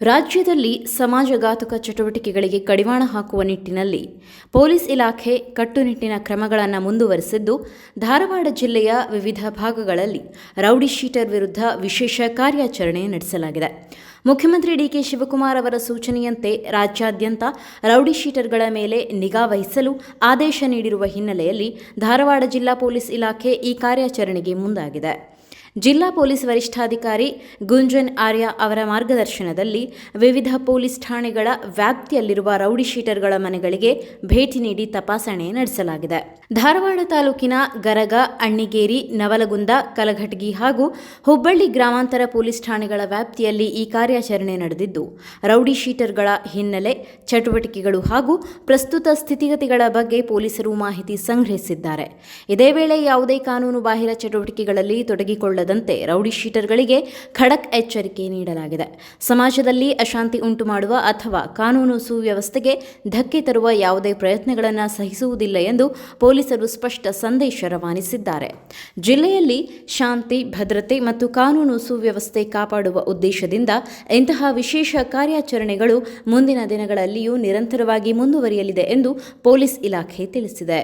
ರಾಜ್ಯದಲ್ಲಿ ಸಮಾಜಘಾತುಕ ಚಟುವಟಿಕೆಗಳಿಗೆ ಕಡಿವಾಣ ಹಾಕುವ ನಿಟ್ಟಿನಲ್ಲಿ ಪೊಲೀಸ್ ಇಲಾಖೆ ಕಟ್ಟುನಿಟ್ಟಿನ ಕ್ರಮಗಳನ್ನು ಮುಂದುವರೆಸಿದ್ದು, ಧಾರವಾಡ ಜಿಲ್ಲೆಯ ವಿವಿಧ ಭಾಗಗಳಲ್ಲಿ ರೌಡಿ ಶೀಟರ್ ವಿರುದ್ಧ ವಿಶೇಷ ಕಾರ್ಯಾಚರಣೆ ನಡೆಸಲಾಗಿದೆ. ಮುಖ್ಯಮಂತ್ರಿ ಡಿಕೆ ಶಿವಕುಮಾರ್ ಅವರ ಸೂಚನೆಯಂತೆ ರಾಜ್ಯಾದ್ಯಂತ ರೌಡಿ ಶೀಟರ್ಗಳ ಮೇಲೆ ನಿಗಾ ವಹಿಸಲು ಆದೇಶ ನೀಡಿರುವ ಹಿನ್ನೆಲೆಯಲ್ಲಿ ಧಾರವಾಡ ಜಿಲ್ಲಾ ಪೊಲೀಸ್ ಇಲಾಖೆ ಈ ಕಾರ್ಯಾಚರಣೆಗೆ ಮುಂದಾಗಿದೆ. ಜಿಲ್ಲಾ ಪೊಲೀಸ್ ವರಿಷ್ಠಾಧಿಕಾರಿ ಗುಂಜನ್ ಆರ್ಯ ಅವರ ಮಾರ್ಗದರ್ಶನದಲ್ಲಿ ವಿವಿಧ ಪೊಲೀಸ್ ಠಾಣೆಗಳ ವ್ಯಾಪ್ತಿಯಲ್ಲಿರುವ ರೌಡಿ ಶೀಟರ್ಗಳ ಮನೆಗಳಿಗೆ ಭೇಟಿ ನೀಡಿ ತಪಾಸಣೆ ನಡೆಸಲಾಗಿದೆ. ಧಾರವಾಡ ತಾಲೂಕಿನ ಗರಗ, ಅಣ್ಣಿಗೇರಿ, ನವಲಗುಂದ, ಕಲಘಟಗಿ ಹಾಗೂ ಹುಬ್ಬಳ್ಳಿ ಗ್ರಾಮಾಂತರ ಪೊಲೀಸ್ ಠಾಣೆಗಳ ವ್ಯಾಪ್ತಿಯಲ್ಲಿ ಈ ಕಾರ್ಯಾಚರಣೆ ನಡೆದಿದ್ದು, ರೌಡಿ ಶೀಟರ್ಗಳ ಹಿನ್ನೆಲೆ, ಚಟುವಟಿಕೆಗಳು ಹಾಗೂ ಪ್ರಸ್ತುತ ಸ್ಥಿತಿಗತಿಗಳ ಬಗ್ಗೆ ಪೊಲೀಸರು ಮಾಹಿತಿ ಸಂಗ್ರಹಿಸಿದ್ದಾರೆ. ಇದೇ ವೇಳೆ ಯಾವುದೇ ಕಾನೂನು ಬಾಹಿರ ಚಟುವಟಿಕೆಗಳಲ್ಲಿ ತೊಡಗಿಕೊಳ್ಳದಂತೆ ರೌಡಿ ಶೀಟರ್ಗಳಿಗೆ ಖಡಕ್ ಎಚ್ಚರಿಕೆ ನೀಡಲಾಗಿದೆ. ಸಮಾಜದಲ್ಲಿ ಅಶಾಂತಿ ಉಂಟು ಮಾಡುವ ಅಥವಾ ಕಾನೂನು ಸುವ್ಯವಸ್ಥೆಗೆ ಧಕ್ಕೆ ತರುವ ಯಾವುದೇ ಪ್ರಯತ್ನಗಳನ್ನು ಸಹಿಸುವುದಿಲ್ಲ ಎಂದು ಪೊಲೀಸರು ಸ್ಪಷ್ಟ ಸಂದೇಶ ರವಾನಿಸಿದ್ದಾರೆ. ಜಿಲ್ಲೆಯಲ್ಲಿ ಶಾಂತಿ, ಭದ್ರತೆ ಮತ್ತು ಕಾನೂನು ಸುವ್ಯವಸ್ಥೆ ಕಾಪಾಡುವ ಉದ್ದೇಶದಿಂದ ಇಂತಹ ವಿಶೇಷ ಕಾರ್ಯಾಚರಣೆಗಳು ಮುಂದಿನ ದಿನಗಳಲ್ಲಿಯೂ ನಿರಂತರವಾಗಿ ಮುಂದುವರಿಯಲಿದೆ ಎಂದು ಪೊಲೀಸ್ ಇಲಾಖೆ ತಿಳಿಸಿದೆ.